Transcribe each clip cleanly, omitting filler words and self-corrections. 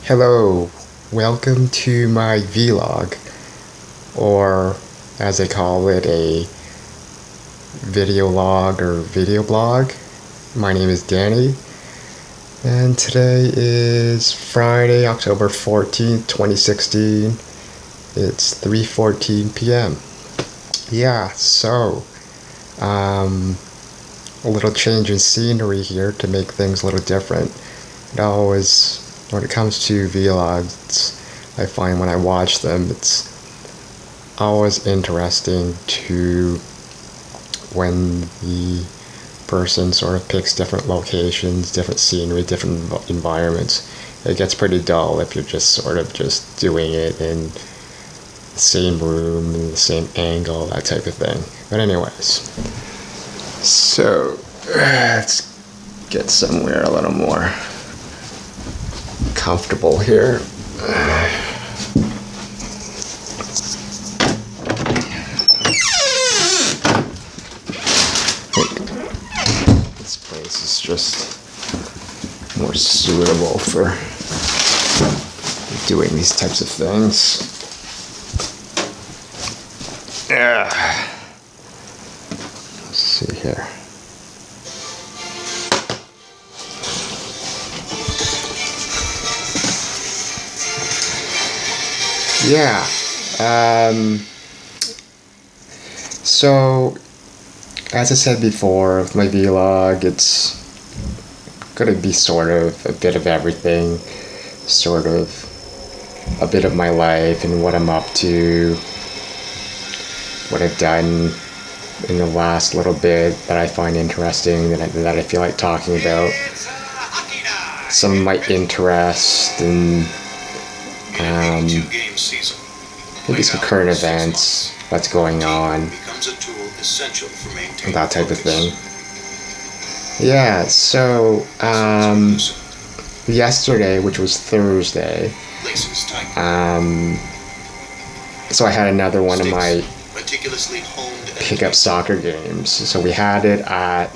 Hello, welcome to my vlog, or as they call it, a video log or video blog. My name is Danny, and today is Friday, October 14th, 2016. It's 3:14 p.m. Yeah, so, a little change in scenery here to make things a little different. It always, when it comes to vlogs, I find when I watch them, it's always interesting to when the person sort of picks different locations, different scenery, different environments. It gets pretty dull if you're just sort of just doing it in the same room, in the same angle, that type of thing. But anyways, so let's get somewhere a little more comfortable here. This place is just more suitable for doing these types of things. Let's see here. Yeah, so as I said before, with my vlog, it's gonna be sort of a bit of everything, sort of a bit of my life and what I'm up to, what I've done in the last little bit that I find interesting, that I feel like talking about, some of my interest and maybe some current events, what's going on, that type of thing. Yeah, so yesterday, which was Thursday, so I had another one of my pickup soccer games. So we had it at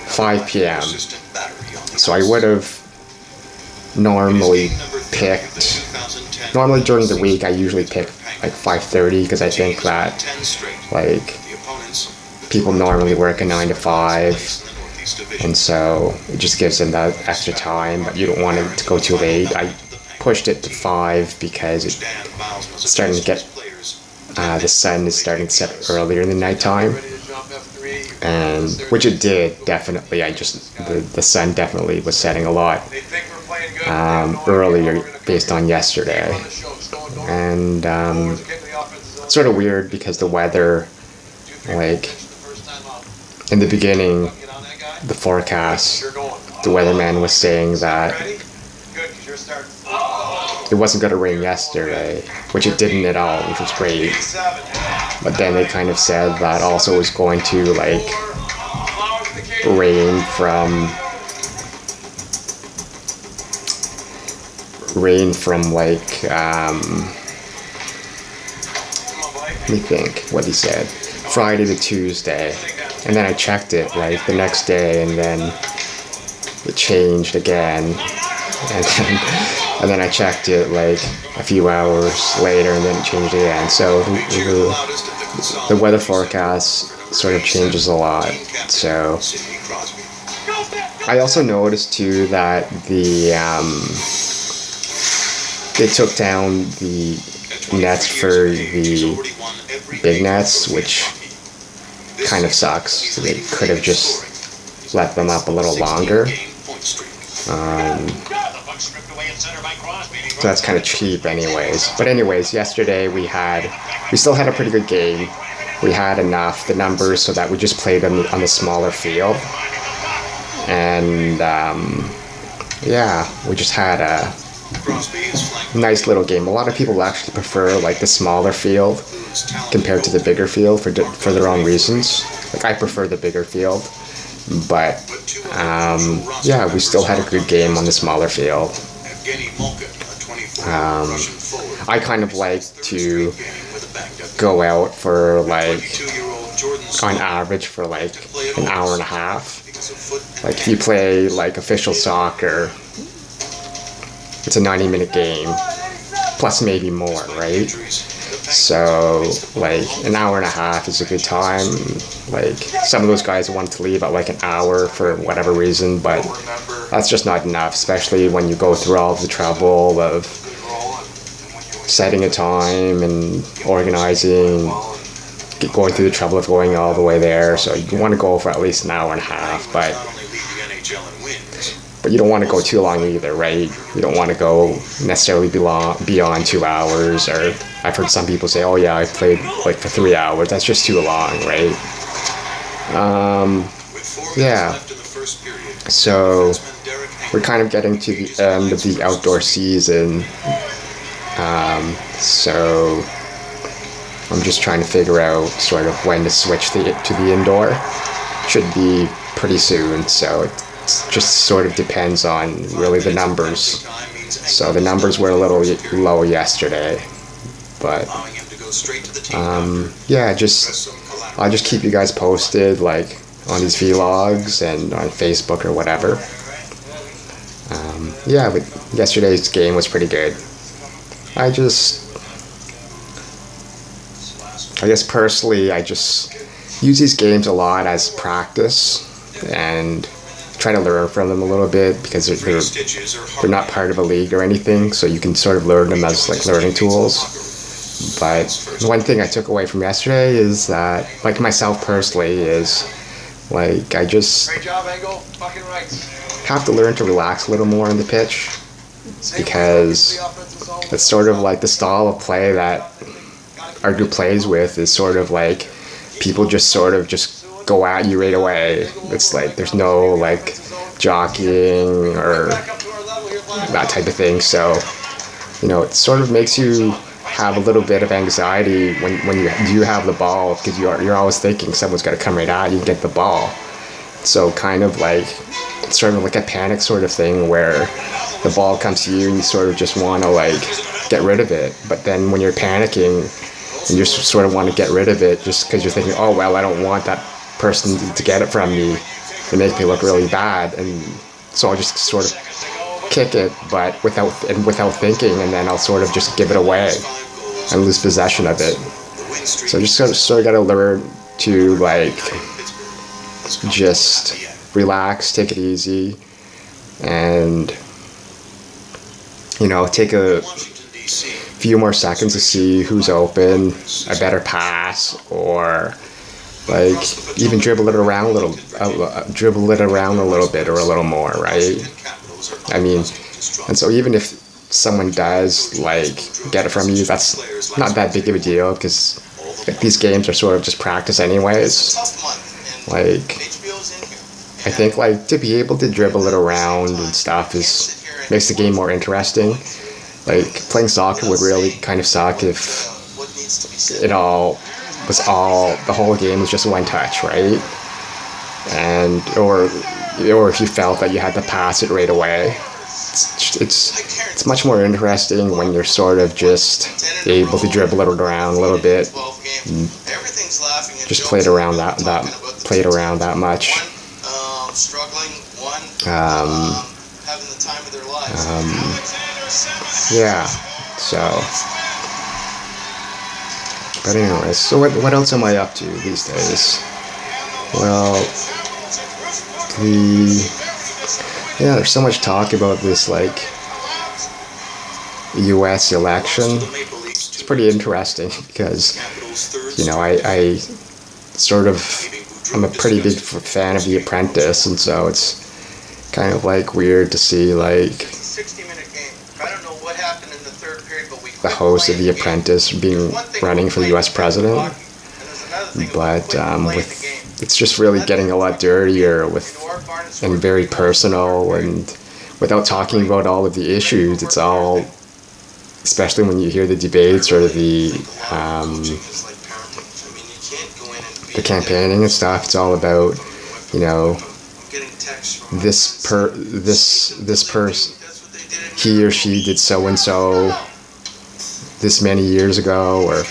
5 p.m. So I would have normally during the week I usually pick like 5:30, because I think that like people normally work a 9 to 5, and so it just gives them that extra time, but you don't want it to go too late. I pushed it to 5 because it's starting to get the sun is starting to set earlier in the nighttime, and which it did definitely. The sun definitely was setting a lot earlier based on yesterday, and sort of weird because the weather, like in the beginning, the forecast, the weatherman was saying that it wasn't going to rain yesterday, which it didn't at all, which was great. But then they kind of said that also was going to like rain from like let me think what he said, Friday to Tuesday, and then I checked it like the next day, and then it changed again, and then I checked it like a few hours later, and then it changed again. So the weather forecast sort of changes a lot. So I also noticed too that they took down the nets for the big nets, which kind of sucks. So they could have just let them up a little longer. So that's kind of cheap anyways. But anyways, yesterday we still had a pretty good game. We had the numbers, so that we just played on the smaller field. And yeah, we just had a nice little game. A lot of people actually prefer like the smaller field compared to the bigger field for their own reasons. Like I prefer the bigger field, but yeah, we still had a good game on the smaller field. I kind of like to go out for like, on average, for like an hour and a half. Like if you play like official soccer, it's a 90-minute game, plus maybe more, right? So, like, an hour and a half is a good time. Like, some of those guys want to leave at like an hour for whatever reason, but that's just not enough, especially when you go through all the trouble of setting a time and organizing, going through the trouble of going all the way there. So you want to go for at least an hour and a half, but you don't want to go too long either, right? You don't want to go necessarily beyond 2 hours, or I've heard some people say, oh yeah, I played like for 3 hours. That's just too long, right? Yeah. So we're kind of getting to the end of the outdoor season. So I'm just trying to figure out sort of when to switch to the indoor. Should be pretty soon, so it just sort of depends on really the numbers. So the numbers were a little low yesterday, but yeah, I'll just keep you guys posted, like on these vlogs and on Facebook or whatever. Yeah, but yesterday's game was pretty good. I guess personally, I just use these games a lot as practice and try to learn from them a little bit, because they're not part of a league or anything, so you can sort of learn them as like learning tools. But one thing I took away from yesterday is that, like myself personally, is like I just have to learn to relax a little more on the pitch, because it's sort of like the style of play that our group plays with is sort of like people just go at you right away. It's like there's no like jockeying or that type of thing. So, you know, it sort of makes you have a little bit of anxiety when you do have the ball, because you're always thinking someone's got to come right at you and get the ball. So kind of like it's sort of like a panic sort of thing where the ball comes to you and you sort of just want to like get rid of it. But then when you're panicking and you sort of want to get rid of it just because you're thinking, oh well, I don't want that person to get it from me, to make me look really bad, and so I'll just sort of kick it, but without thinking, and then I'll sort of just give it away and lose possession of it. So just sort of got to learn to like just relax, take it easy, and you know, take a few more seconds to see who's open, a better pass, or like even dribble it around a little bit or a little more, right? I mean, and so even if someone does like get it from you, that's not that big of a deal, because like, these games are sort of just practice anyways. Like I think like to be able to dribble it around and stuff makes the game more interesting. Like playing soccer would really kind of suck if the whole game was just one touch, right? And or if you felt that you had to pass it right away. It's much more interesting when you're sort of just able to dribble it around a little bit, and just play it around that much. Yeah. So. But anyways, so what else am I up to these days? Well, there's so much talk about this like U.S. election. It's pretty interesting because, you know, I'm a pretty big fan of The Apprentice, and so it's kind of like weird to see like the host of The Apprentice running for the U.S. president, but it's just really getting a lot dirtier and very personal, and without talking about all of the issues, it's all, especially when you hear the debates or the campaigning and stuff, it's all about, you know, this person, he or she did so and so this many years ago, or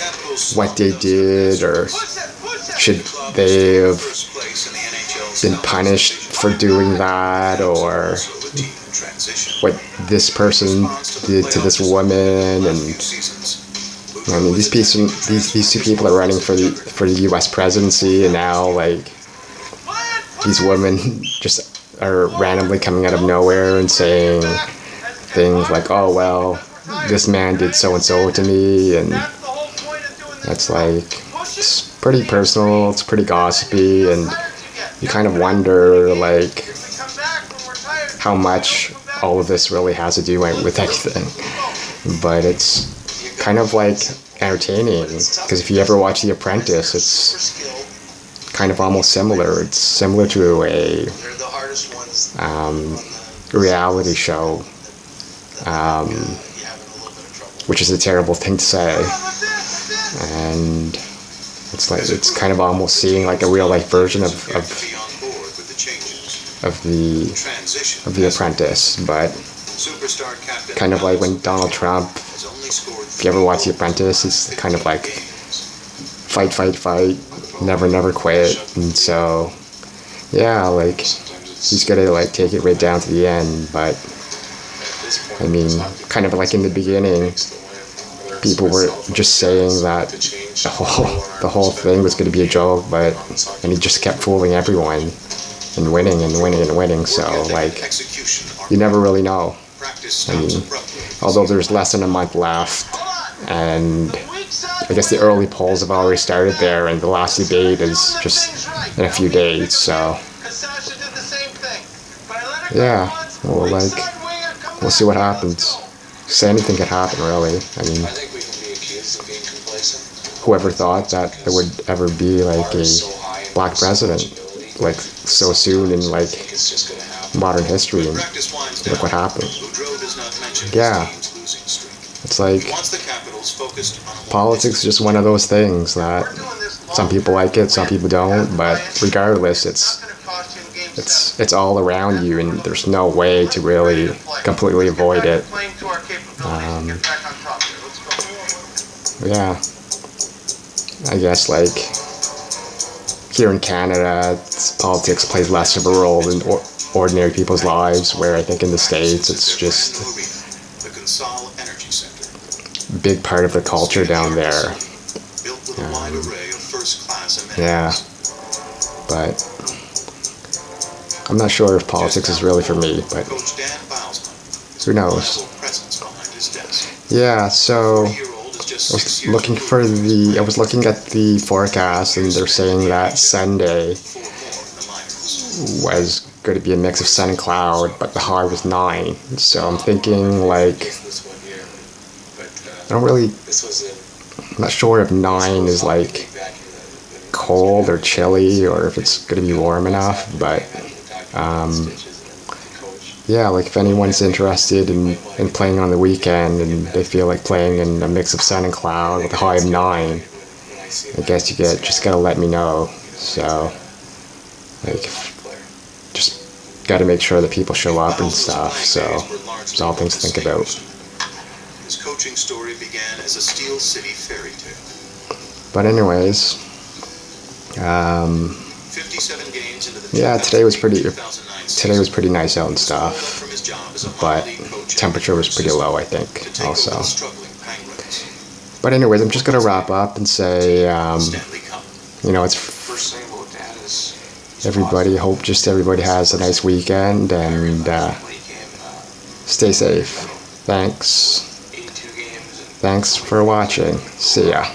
what they did, or should they have been punished for doing that, or what this person did to this woman, and I mean these two people are running for the U.S. presidency, and now like these women just are randomly coming out of nowhere and saying things like, "Oh well, this man did so and so to me," and that's like, it's pretty personal, it's pretty gossipy, and you kind of wonder like how much all of this really has to do with anything. But it's kind of like entertaining, because if you ever watch The Apprentice, it's kind of almost similar. It's similar to a reality show, which is a terrible thing to say, and it's kind of almost seeing like a real life version of the Apprentice, but kind of like when Donald Trump, if you ever watch The Apprentice, it's kind of like fight, never quit, and so yeah, like he's gonna like take it right down to the end. But I mean, kind of like in the beginning, people were just saying that the whole thing was going to be a joke, and he just kept fooling everyone and winning. So like, you never really know. I mean, although there's less than a month left, and I guess the early polls have already started there, and the last debate is just in a few days. So yeah, well, like, we'll see what happens. So anything could happen, really. I mean, whoever thought that there would ever be like a black president, like so soon in like modern history, and look what happened. Yeah, it's like politics is just one of those things that some people like it, some people don't, but regardless, it's all around you, and there's no way to really completely avoid it. Yeah, I guess like here in Canada, politics plays less of a role in ordinary people's lives, where I think in the States it's just a big part of the culture down there. Yeah, but I'm not sure if politics is really for me, but who knows. Yeah, so I was looking at the forecast, and they're saying that Sunday was going to be a mix of sun and cloud, but the high was 9. So I'm thinking like, I'm not sure if 9 is like cold or chilly, or if it's going to be warm enough, but yeah, like if anyone's interested in playing on the weekend and they feel like playing in a mix of sun and cloud with a high of 9, I guess you just gotta let me know. So like, just gotta make sure that people show up and stuff. So it's all things to think about. His coaching story began as a Steel City fairy tale. But anyways, 57 games into the yeah, today was pretty nice out and stuff, but temperature was pretty low, I think, also. But anyways, I'm just gonna wrap up and say, it's everybody has a nice weekend, and stay safe. Thanks for watching. See ya.